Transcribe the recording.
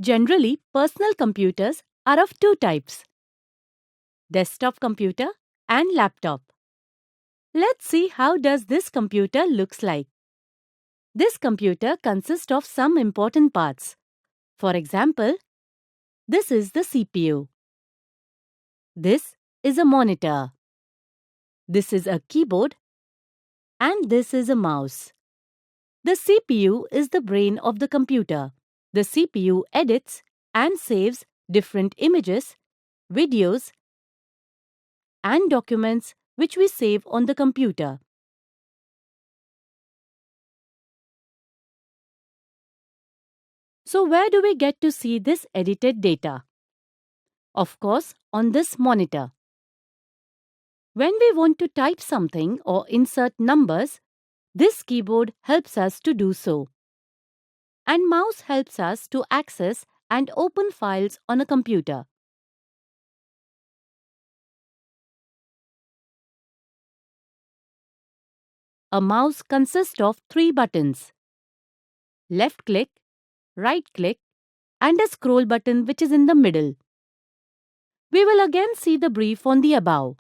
Generally, personal computers are of two types: desktop computer and laptop. Let's see how does this computer looks like. This computer consists of some important parts. For example, this is the CPU. This is a monitor. This is a keyboard. And this is a mouse. The CPU is the brain of the computer. The CPU edits and saves different images, videos, and documents which we save on the computer. So where do we get to see this edited data? Of course, on this monitor. When we want to type something or insert numbers, this keyboard helps us to do so. And mouse helps us to access and open files on a computer. A mouse consists of 3 buttons: left click, right click, and a scroll button which is in the middle. We will again see the brief on the above.